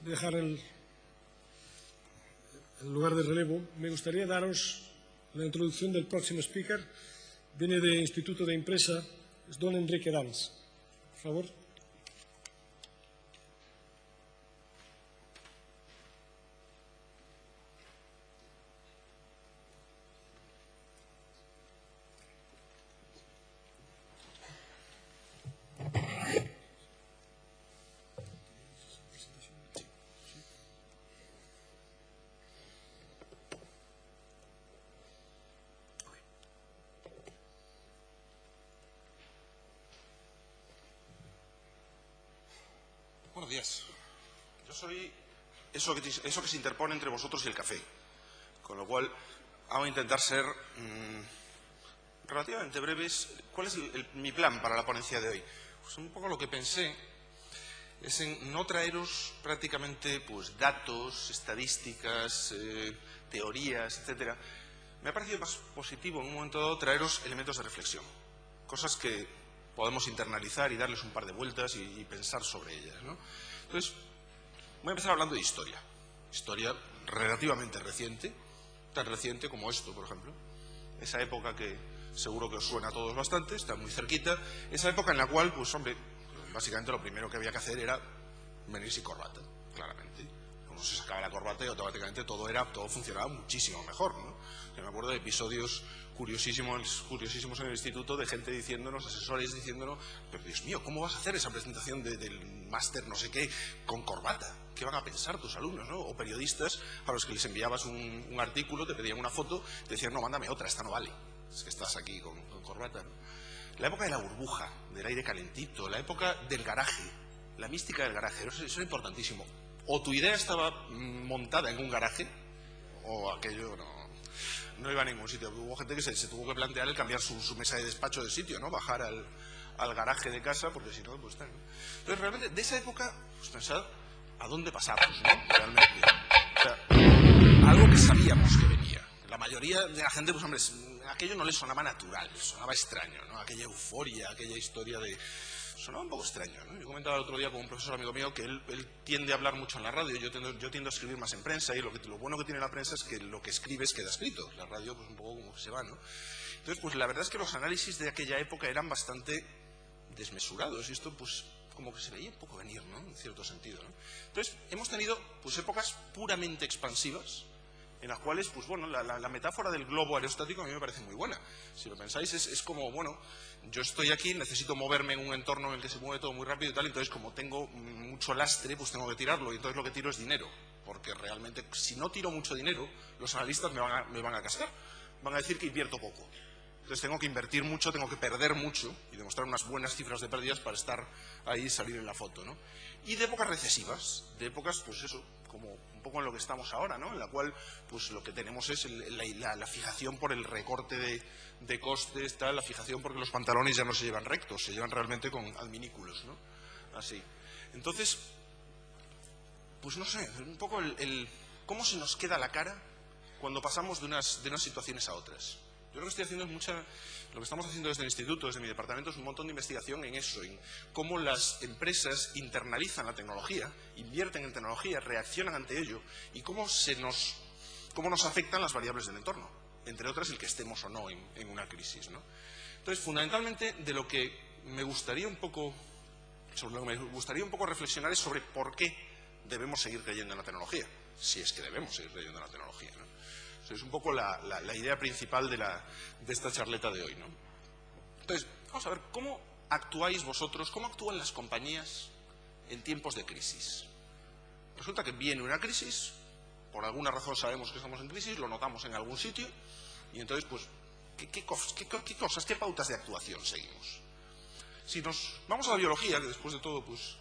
dejar el lugar de relevo, me gustaría daros la introducción del próximo speaker. Viene del Instituto de Empresa, es don Enrique Dans. Por favor. Buenos días. Yo soy eso que se interpone entre vosotros y el café. Con lo cual, vamos a intentar ser relativamente breves. ¿Cuál es mi plan para la ponencia de hoy? Pues un poco lo que pensé es en no traeros prácticamente pues, datos, estadísticas, teorías, etcétera. Me ha parecido más positivo en un momento dado traeros elementos de reflexión. Cosas que podemos internalizar y darles un par de vueltas y pensar sobre ellas, ¿no? Entonces, voy a empezar hablando de historia. Historia relativamente reciente, tan reciente como esto, por ejemplo. Esa época que seguro que os suena a todos bastante, está muy cerquita. Esa época en la cual, pues hombre, básicamente lo primero que había que hacer era venir sin corbata, claramente. Cuando se sacaba la corbata y automáticamente todo funcionaba muchísimo mejor, ¿no? Yo me acuerdo de episodios curiosísimos en el instituto de gente diciéndonos, asesores diciéndonos, pero Dios mío, ¿cómo vas a hacer esa presentación del máster no sé qué con corbata? ¿Qué van a pensar tus alumnos, no? O periodistas a los que les enviabas un artículo, te pedían una foto, te decían, no, mándame otra, esta no vale, es que estás aquí con corbata, ¿no? La época de la burbuja, del aire calentito, la época del garaje, la mística del garaje, eso era importantísimo. O tu idea estaba montada en un garaje, o aquello no iba a ningún sitio. Hubo gente que se tuvo que plantear el cambiar su mesa de despacho de sitio, ¿no? Bajar al garaje de casa, porque si no, pues tal, ¿no? Entonces, realmente, de esa época, pues pensad a dónde pasamos, ¿no? Realmente. O sea, algo que sabíamos que venía. La mayoría de la gente, pues hombre, aquello no le sonaba natural, sonaba extraño, ¿no? Aquella euforia, aquella historia de... Sonaba un poco extraño, ¿no? Yo comentaba el otro día con un profesor amigo mío que él tiende a hablar mucho en la radio, yo tiendo a escribir más en prensa, y lo bueno que tiene la prensa es que lo que escribes queda escrito. La radio, pues un poco como que se va, ¿no? Entonces, pues la verdad es que los análisis de aquella época eran bastante desmesurados, y esto, pues, como que se veía un poco venir, ¿no? En cierto sentido, ¿no? Entonces, hemos tenido, pues, épocas puramente expansivas, en las cuales, pues bueno, la metáfora del globo aerostático a mí me parece muy buena. Si lo pensáis, es como, bueno, yo estoy aquí, necesito moverme en un entorno en el que se mueve todo muy rápido y tal, entonces como tengo mucho lastre, pues tengo que tirarlo, y entonces lo que tiro es dinero, porque realmente, si no tiro mucho dinero, los analistas me van a cascar, van a decir que invierto poco. Entonces tengo que invertir mucho, tengo que perder mucho y demostrar unas buenas cifras de pérdidas para estar ahí y salir en la foto, ¿no? Y de épocas recesivas, de épocas, pues eso, como un poco en lo que estamos ahora, ¿no? En la cual, pues lo que tenemos es la fijación por el recorte de costes, tal, la fijación porque los pantalones ya no se llevan rectos, se llevan realmente con adminículos, ¿no? Así. Entonces, pues no sé, un poco cómo se nos queda la cara cuando pasamos de unas situaciones a otras. Yo lo que estoy haciendo es lo que estamos haciendo desde el instituto, desde mi departamento, es un montón de investigación en eso, en cómo las empresas internalizan la tecnología, invierten en tecnología, reaccionan ante ello, y cómo nos afectan las variables del entorno, entre otras el que estemos o no en una crisis, ¿no? Entonces, fundamentalmente, de lo que me gustaría un poco reflexionar es sobre por qué debemos seguir creyendo en la tecnología, si es que debemos seguir creyendo en la tecnología, ¿no? Es un poco la idea principal de esta charleta de hoy, ¿no? Entonces, vamos a ver, ¿cómo actuáis vosotros, cómo actúan las compañías en tiempos de crisis? Resulta que viene una crisis, por alguna razón sabemos que estamos en crisis, lo notamos en algún sitio, y entonces, pues, ¿qué cosas, qué pautas de actuación seguimos? Si nos vamos a la biología, que después de todo, pues,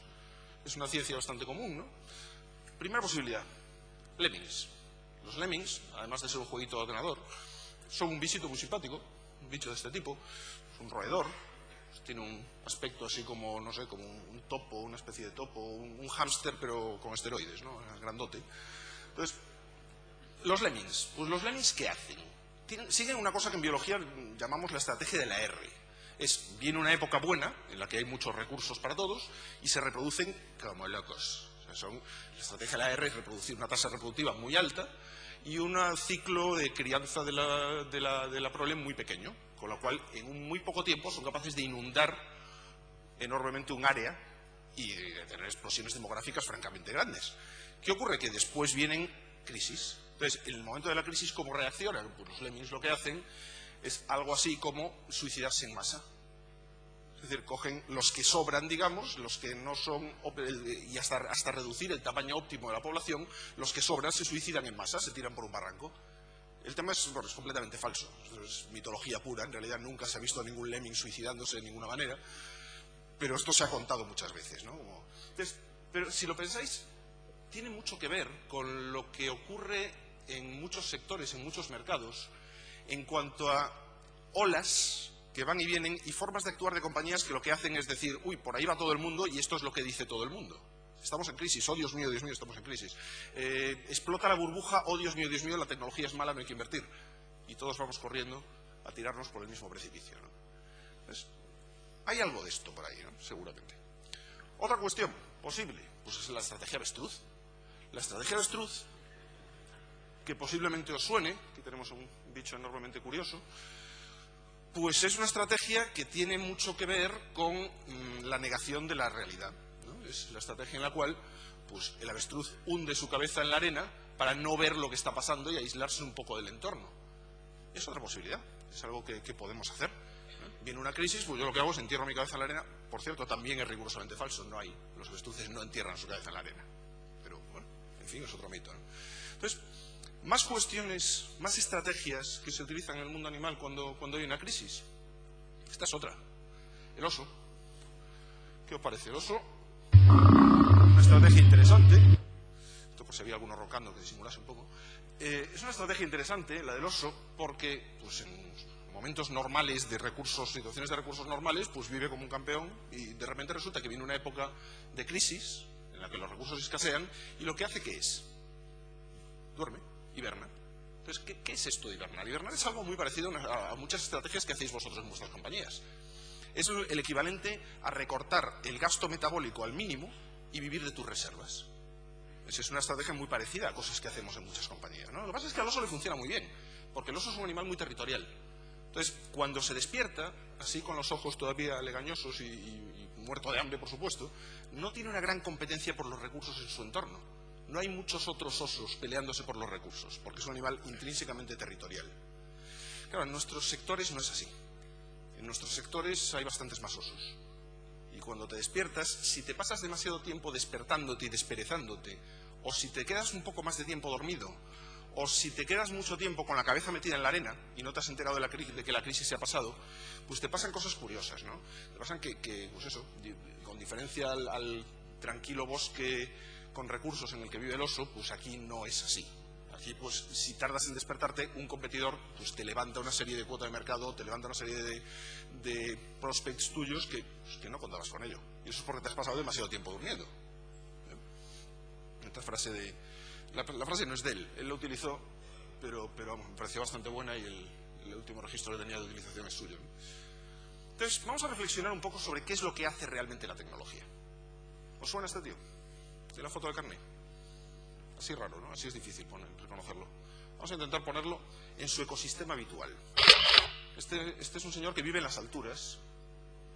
es una ciencia bastante común, ¿no? Primera posibilidad, lemmings. Los lemmings, además de ser un jueguito de ordenador, son un bichito muy simpático, un bicho de este tipo, es un roedor, tiene un aspecto así como, no sé, como un topo, una especie de topo, un hámster pero con esteroides, ¿no? Grandote. Entonces, los lemmings, pues los lemmings, ¿qué hacen? Siguen una cosa que en biología llamamos la estrategia de la R. Viene una época buena, en la que hay muchos recursos para todos, y se reproducen como locos. La estrategia de la R es reproducir una tasa reproductiva muy alta y un ciclo de crianza de la prole muy pequeño, con lo cual en muy poco tiempo son capaces de inundar enormemente un área y de tener explosiones demográficas francamente grandes. ¿Qué ocurre? Que después vienen crisis. Entonces, en el momento de la crisis, ¿cómo reaccionan? Pues los lemmings lo que hacen es algo así como suicidarse en masa. Es decir, cogen los que sobran, digamos, los que no son, y hasta reducir el tamaño óptimo de la población, los que sobran se suicidan en masa, se tiran por un barranco. El tema es completamente falso, es mitología pura, en realidad nunca se ha visto a ningún lemming suicidándose de ninguna manera, pero esto se ha contado muchas veces, ¿no? Entonces, pero si lo pensáis, tiene mucho que ver con lo que ocurre en muchos sectores, en muchos mercados, en cuanto a olas que van y vienen y formas de actuar de compañías que lo que hacen es decir, uy, por ahí va todo el mundo y esto es lo que dice todo el mundo. Estamos en crisis, oh Dios mío, estamos en crisis. Explota la burbuja, oh Dios mío, la tecnología es mala, no hay que invertir. Y todos vamos corriendo a tirarnos por el mismo precipicio, ¿no? Entonces, hay algo de esto por ahí, ¿no? Seguramente. Otra cuestión posible, pues es la estrategia avestruz. La estrategia avestruz, que posiblemente os suene, aquí tenemos un bicho enormemente curioso, pues es una estrategia que tiene mucho que ver con la negación de la realidad, ¿no? Es la estrategia en la cual pues, el avestruz hunde su cabeza en la arena para no ver lo que está pasando y aislarse un poco del entorno. Es otra posibilidad, es algo que podemos hacer. Viene una crisis, pues yo lo que hago es entierro mi cabeza en la arena. Por cierto, también es rigurosamente falso, los avestruces no entierran su cabeza en la arena. Pero, bueno, en fin, es otro mito, ¿no? Entonces, más cuestiones, más estrategias que se utilizan en el mundo animal cuando hay una crisis. Esta es otra. El oso. ¿Qué os parece? El oso, una estrategia interesante. Esto por si había alguno roncando que disimulase un poco. Es una estrategia interesante, la del oso, porque pues, en momentos normales de recursos, situaciones de recursos normales, pues vive como un campeón y de repente resulta que viene una época de crisis en la que los recursos escasean y lo que hace ¿qué es? Duerme, hiberna. Entonces, ¿qué es esto de hibernar? Hibernar es algo muy parecido a muchas estrategias que hacéis vosotros en vuestras compañías. Es el equivalente a recortar el gasto metabólico al mínimo y vivir de tus reservas. Esa es una estrategia muy parecida a cosas que hacemos en muchas compañías, ¿no? Lo que pasa es que al oso le funciona muy bien, porque el oso es un animal muy territorial. Entonces, cuando se despierta, así con los ojos todavía legañosos y muerto de hambre, por supuesto, no tiene una gran competencia por los recursos en su entorno. No hay muchos otros osos peleándose por los recursos, porque es un animal intrínsecamente territorial. Claro, en nuestros sectores no es así. En nuestros sectores hay bastantes más osos. Y cuando te despiertas, si te pasas demasiado tiempo despertándote y desperezándote, o si te quedas un poco más de tiempo dormido, o si te quedas mucho tiempo con la cabeza metida en la arena y no te has enterado de que la crisis se ha pasado, pues te pasan cosas curiosas, ¿no? Te pasan que pues eso, con diferencia al tranquilo bosque con recursos en el que vive el oso, pues aquí no es así. Aquí, pues, si tardas en despertarte, un competidor pues te levanta una serie de cuota de mercado, te levanta una serie de prospects tuyos que no contabas con ello. Y eso es porque te has pasado demasiado tiempo durmiendo. Esta frase la frase no es de él la utilizó, pero me pareció bastante buena y el último registro que tenía de utilización es suyo, ¿no? Entonces, vamos a reflexionar un poco sobre qué es lo que hace realmente la tecnología. ¿Os suena este tío? De la foto de carne. Así raro, ¿no? Así es difícil reconocerlo. Vamos a intentar ponerlo en su ecosistema habitual. Este es un señor que vive en las alturas.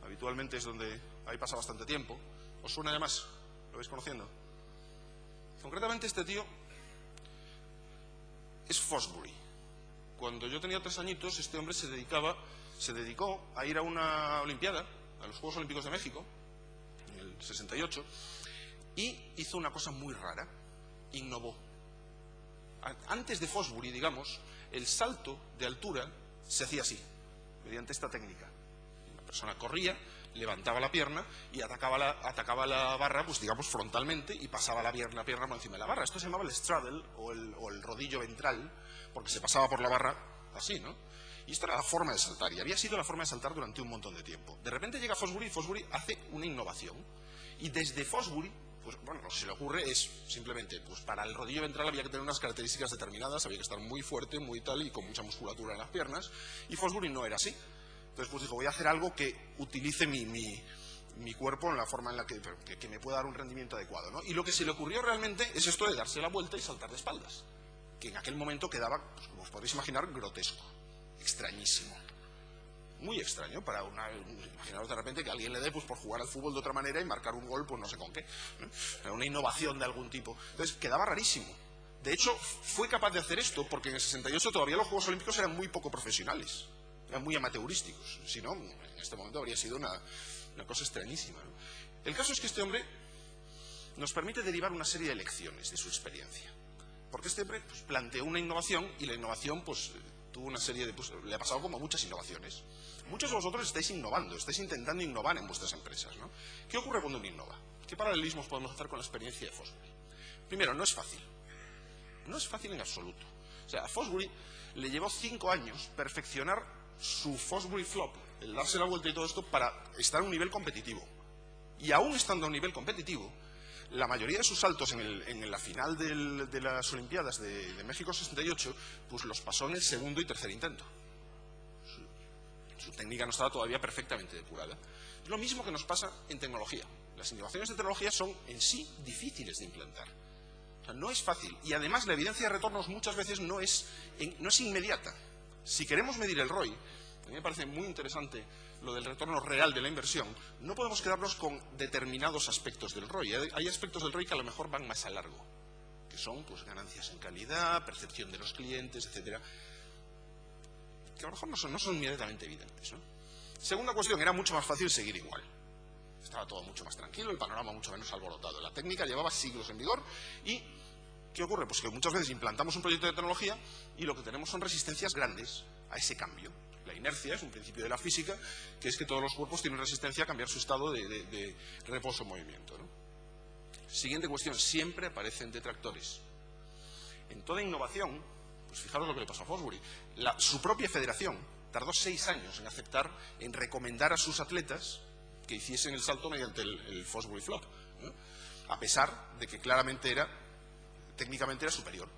Habitualmente es donde ahí pasa bastante tiempo. ¿Os suena además? ¿Lo vais conociendo? Concretamente este tío es Fosbury. Cuando yo tenía 3 añitos, este hombre se dedicó a ir a una olimpiada, a los Juegos Olímpicos de México, en el 68, y hizo una cosa muy rara, innovó. Antes de Fosbury, digamos, el salto de altura se hacía así, mediante esta técnica. La persona corría, levantaba la pierna y atacaba la barra, pues digamos, frontalmente y pasaba la pierna por encima de la barra. Esto se llamaba el straddle o el rodillo ventral, porque se pasaba por la barra así, ¿no? Y esta era la forma de saltar, y había sido la forma de saltar durante un montón de tiempo. De repente llega Fosbury y Fosbury hace una innovación. Y desde Fosbury, pues bueno, lo que se le ocurre es simplemente, pues para el rodillo ventral había que tener unas características determinadas, había que estar muy fuerte, muy tal, y con mucha musculatura en las piernas, y Fosbury no era así. Entonces pues dijo, voy a hacer algo que utilice mi mi cuerpo en la forma en la que me pueda dar un rendimiento adecuado, ¿no? Y lo que se le ocurrió realmente es esto de darse la vuelta y saltar de espaldas, que en aquel momento quedaba, pues, como os podéis imaginar, grotesco, extrañísimo. Muy extraño para imaginaros de repente que alguien le dé pues por jugar al fútbol de otra manera y marcar un gol, pues no sé con qué, ¿no? Era una innovación de algún tipo. Entonces quedaba rarísimo. De hecho, fue capaz de hacer esto porque en el 68 todavía los Juegos Olímpicos eran muy poco profesionales, eran muy amateurísticos. Si no, en este momento habría sido una cosa extrañísima, ¿no? El caso es que este hombre nos permite derivar una serie de lecciones de su experiencia. Porque este hombre pues, planteó una innovación y la innovación pues tuvo una serie de... Pues, le ha pasado como a muchas innovaciones. Muchos de vosotros estáis innovando, estáis intentando innovar en vuestras empresas, ¿no? ¿Qué ocurre cuando uno innova? ¿Qué paralelismos podemos hacer con la experiencia de Fosbury? Primero, no es fácil. No es fácil en absoluto. O sea, a Fosbury le llevó 5 años perfeccionar su Fosbury Flop, el darse la vuelta y todo esto, para estar a un nivel competitivo. Y aún estando a un nivel competitivo, la mayoría de sus saltos en la final de las Olimpiadas de México 68, pues los pasó en el segundo y tercer intento. Su técnica no estaba todavía perfectamente depurada. Es lo mismo que nos pasa en tecnología. Las innovaciones de tecnología son en sí difíciles de implantar. O sea, no es fácil. Y además la evidencia de retornos muchas veces no es inmediata. Si queremos medir el ROI, a mí me parece muy interesante lo del retorno real de la inversión, no podemos quedarnos con determinados aspectos del ROI. Hay aspectos del ROI que a lo mejor van más a largo, que son pues, ganancias en calidad, percepción de los clientes, etcétera, que a lo mejor no son inmediatamente evidentes, ¿no? Segunda cuestión, era mucho más fácil seguir igual. Estaba todo mucho más tranquilo, el panorama mucho menos alborotado. La técnica llevaba siglos en vigor y ¿qué ocurre? Pues que muchas veces implantamos un proyecto de tecnología y lo que tenemos son resistencias grandes a ese cambio. La inercia es un principio de la física, que es que todos los cuerpos tienen resistencia a cambiar su estado de reposo o movimiento, ¿no? Siguiente cuestión, siempre aparecen detractores. En toda innovación, pues fijaros lo que le pasó a Fosbury. Su propia federación tardó 6 años en aceptar, en recomendar a sus atletas que hiciesen el salto mediante el Fosbury Flop, ¿no? A pesar de que claramente técnicamente era superior.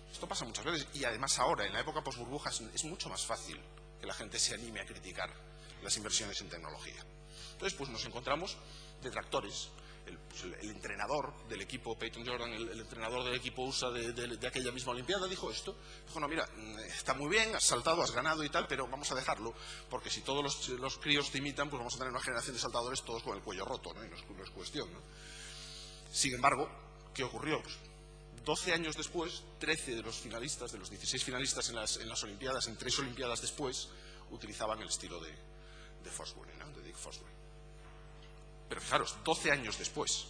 Esto pasa muchas veces y además ahora, en la época posburbujas, es mucho más fácil que la gente se anime a criticar las inversiones en tecnología. Entonces, pues nos encontramos detractores. El entrenador del equipo, Peyton Jordan, el entrenador del equipo USA de aquella misma Olimpiada, dijo esto. Dijo, no, mira, está muy bien, has saltado, has ganado y tal, pero vamos a dejarlo, porque si todos los críos te imitan, pues vamos a tener una generación de saltadores todos con el cuello roto, ¿no? Y no es cuestión, ¿no? Sin embargo, ¿qué ocurrió? Pues 12 años después, 13 de los finalistas, de los 16 finalistas en las Olimpiadas, en 3 Olimpiadas después, utilizaban el estilo de Fosbury, ¿no? De Dick Fosbury. Pero fijaros, 12 años después,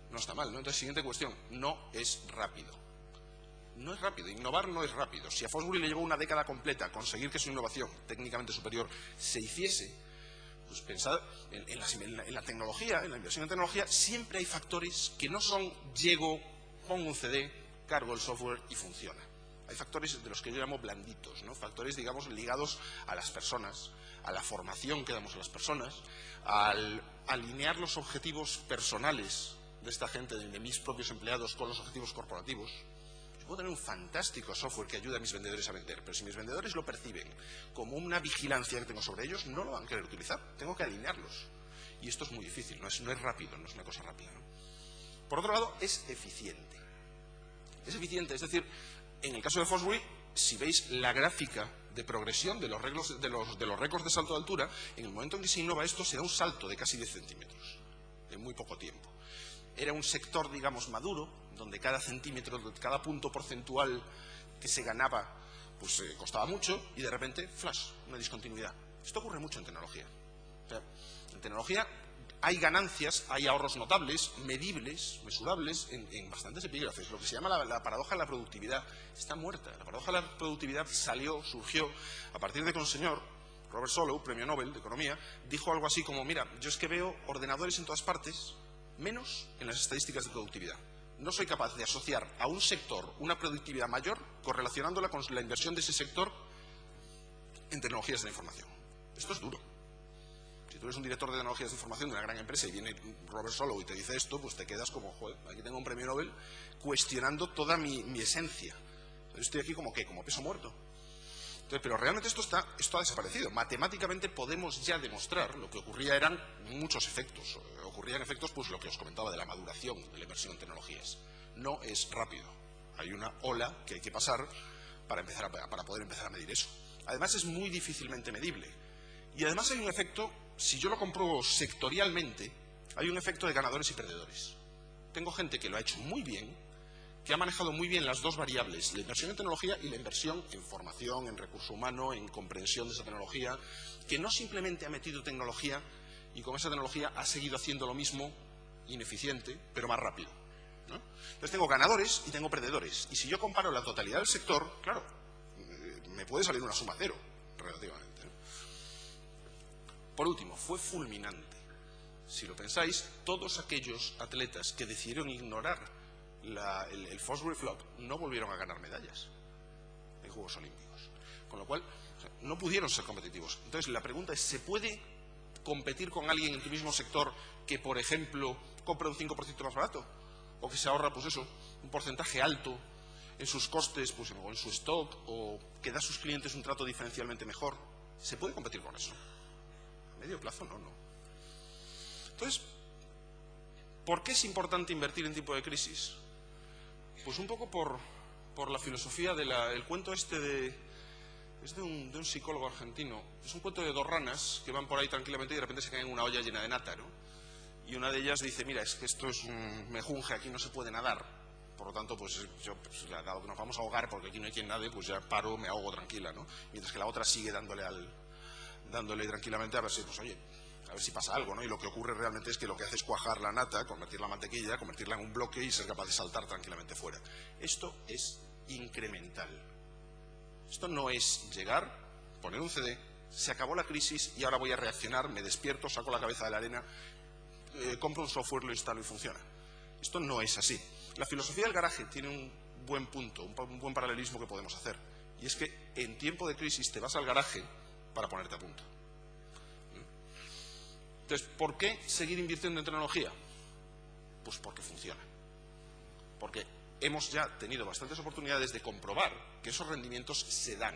no está mal, ¿no? Entonces, siguiente cuestión, no es rápido. No es rápido, innovar no es rápido. Si a Fosbury le llevó una década completa conseguir que su innovación técnicamente superior se hiciese, pues pensad en la tecnología, en la inversión en tecnología, siempre hay factores que no son llego, pongo un CD, cargo el software y funciona. Hay factores de los que yo llamo blanditos, ¿no? Factores, digamos, ligados a las personas, a la formación que damos a las personas, al alinear los objetivos personales de esta gente, de mis propios empleados, con los objetivos corporativos. Yo puedo tener un fantástico software que ayude a mis vendedores a vender, pero si mis vendedores lo perciben como una vigilancia que tengo sobre ellos, no lo van a querer utilizar. Tengo que alinearlos. Y esto es muy difícil, no es rápido, no es una cosa rápida, ¿no? Por otro lado, es eficiente. Es eficiente, es decir, en el caso de Fosbury, si veis la gráfica de progresión de los récords de salto de altura, en el momento en que se innova esto, se da un salto de casi 10 centímetros, en muy poco tiempo. Era un sector, digamos, maduro, donde cada centímetro, cada punto porcentual que se ganaba, pues costaba mucho, y de repente, flash, una discontinuidad. Esto ocurre mucho en tecnología. O sea, en tecnología hay ganancias, hay ahorros notables, medibles, mesurables, en bastantes epígrafes. Lo que se llama la paradoja de la productividad está muerta. La paradoja de la productividad surgió a partir de que un señor, Robert Solow, premio Nobel de Economía, dijo algo así como, mira, yo es que veo ordenadores en todas partes, menos en las estadísticas de productividad. No soy capaz de asociar a un sector una productividad mayor correlacionándola con la inversión de ese sector en tecnologías de la información. Esto es duro. Si tú eres un director de tecnologías de información de una gran empresa y viene Robert Solow y te dice esto, pues te quedas como, joder, aquí tengo un premio Nobel cuestionando toda mi esencia. Yo estoy aquí como, ¿qué? Como peso muerto. Entonces, pero realmente esto ha desaparecido. Matemáticamente podemos ya demostrar lo que ocurría eran muchos efectos. Ocurrían efectos, pues lo que os comentaba, de la maduración de la inversión en tecnologías. No es rápido. Hay una ola que hay que pasar para poder empezar a medir eso. Además, es muy difícilmente medible. Y además hay un efecto, si yo lo compruebo sectorialmente, hay un efecto de ganadores y perdedores. Tengo gente que lo ha hecho muy bien, que ha manejado muy bien las dos variables, la inversión en tecnología y la inversión en formación, en recurso humano, en comprensión de esa tecnología, que no simplemente ha metido tecnología y con esa tecnología ha seguido haciendo lo mismo, ineficiente, pero más rápido, ¿no? Entonces tengo ganadores y tengo perdedores. Y si yo comparo la totalidad del sector, claro, me puede salir una suma cero, relativamente, ¿no? Por último, fue fulminante. Si lo pensáis, todos aquellos atletas que decidieron ignorar el Fosbury Flop no volvieron a ganar medallas en Juegos Olímpicos. Con lo cual, no pudieron ser competitivos. Entonces, la pregunta es, ¿se puede competir con alguien en tu mismo sector que, por ejemplo, compra un 5% más barato? O que se ahorra, pues eso, un porcentaje alto en sus costes, pues, o en su stock, o que da a sus clientes un trato diferencialmente mejor. ¿Se puede competir con eso? A medio plazo, no. Entonces, ¿por qué es importante invertir en tiempo de crisis? Pues un poco por la filosofía el cuento es de un psicólogo argentino. Es un cuento de dos ranas que van por ahí tranquilamente y de repente se caen en una olla llena de nata, ¿no? Y una de ellas dice, mira, es que esto es un mejunje, aquí no se puede nadar. Por lo tanto, pues yo, dado que nos vamos a ahogar porque aquí no hay quien nade, pues ya paro, me ahogo tranquila, ¿no? Mientras que la otra sigue dándole tranquilamente a ver si, pues oye, a ver si pasa algo, ¿no? Y lo que ocurre realmente es que lo que hace es cuajar la nata, convertirla en mantequilla, convertirla en un bloque y ser capaz de saltar tranquilamente fuera. Esto es incremental. Esto no es llegar, poner un CD, se acabó la crisis y ahora voy a reaccionar, me despierto, saco la cabeza de la arena, compro un software, lo instalo y funciona. Esto no es así. La filosofía del garaje tiene un buen punto, un buen paralelismo que podemos hacer. Y es que en tiempo de crisis te vas al garaje para ponerte a punto. Entonces, ¿por qué seguir invirtiendo en tecnología? Pues porque funciona. Porque hemos ya tenido bastantes oportunidades de comprobar que esos rendimientos se dan.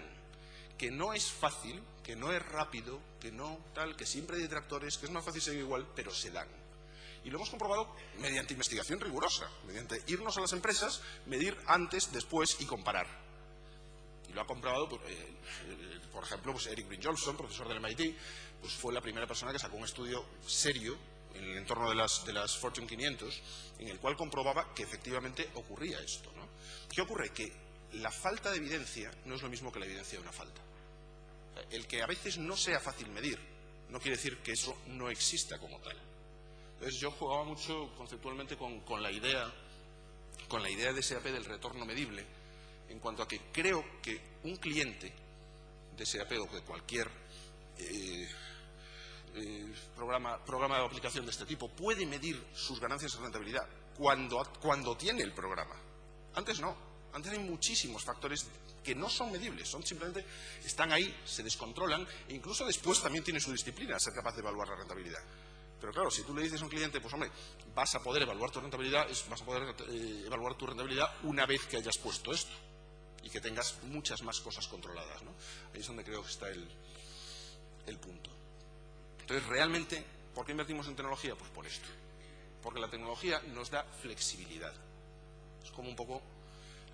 Que no es fácil, que no es rápido, que no tal, que siempre hay detractores, que es más fácil seguir igual, pero se dan. Y lo hemos comprobado mediante investigación rigurosa, mediante irnos a las empresas, medir antes, después y comparar. Y lo ha comprobado, por ejemplo, pues Eric Bryn-Jolson, profesor del MIT, pues fue la primera persona que sacó un estudio serio en el entorno de las Fortune 500, en el cual comprobaba que efectivamente ocurría esto, ¿no? ¿Qué ocurre? Que la falta de evidencia no es lo mismo que la evidencia de una falta. El que a veces no sea fácil medir no quiere decir que eso no exista como tal. Entonces yo jugaba mucho conceptualmente con la idea de SAP del retorno medible, en cuanto a que creo que un cliente de SAP o de cualquier programa de aplicación de este tipo puede medir sus ganancias de rentabilidad cuando tiene el programa. Antes no. Antes hay muchísimos factores que no son medibles, simplemente están ahí, se descontrolan e incluso después también tiene su disciplina ser capaz de evaluar la rentabilidad. Pero claro, si tú le dices a un cliente, pues hombre, vas a poder evaluar tu rentabilidad, una vez que hayas puesto esto y que tengas muchas más cosas controladas, ¿no? Ahí es donde creo que está el punto. Entonces, realmente, ¿por qué invertimos en tecnología? Pues por esto. Porque la tecnología nos da flexibilidad. Es como un poco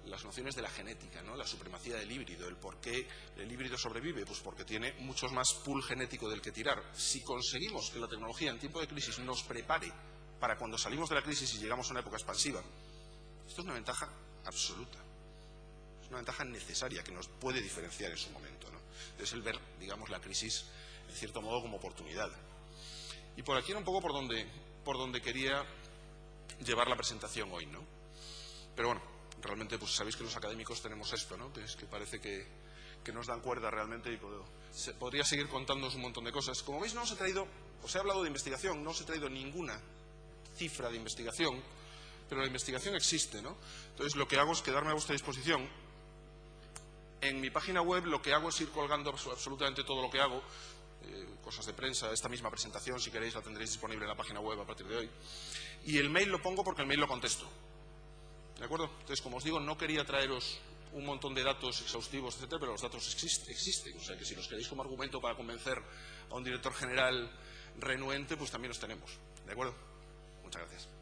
las nociones de la genética, ¿no? La supremacía del híbrido, el por qué el híbrido sobrevive, pues porque tiene mucho más pool genético del que tirar. Si conseguimos que la tecnología en tiempo de crisis nos prepare para cuando salimos de la crisis y llegamos a una época expansiva, esto es una ventaja absoluta. Es una ventaja necesaria que nos puede diferenciar en su momento, ¿no? Es el ver, digamos, la crisis, en cierto modo, como oportunidad. Y por aquí era un poco por donde quería llevar la presentación hoy, ¿no? Pero bueno, realmente pues sabéis que los académicos tenemos esto, ¿no? Que es que parece que nos dan cuerda realmente y podría seguir contándoos un montón de cosas. Como veis, no os he hablado de investigación, no os he traído ninguna cifra de investigación, pero la investigación existe, ¿no? Entonces lo que hago es quedarme a vuestra disposición. En mi página web lo que hago es ir colgando absolutamente todo lo que hago, cosas de prensa, esta misma presentación, si queréis la tendréis disponible en la página web a partir de hoy. Y el mail lo pongo porque el mail lo contesto. ¿De acuerdo? Entonces, como os digo, no quería traeros un montón de datos exhaustivos, etcétera, pero los datos existen. O sea que si los queréis como argumento para convencer a un director general renuente, pues también los tenemos. ¿De acuerdo? Muchas gracias.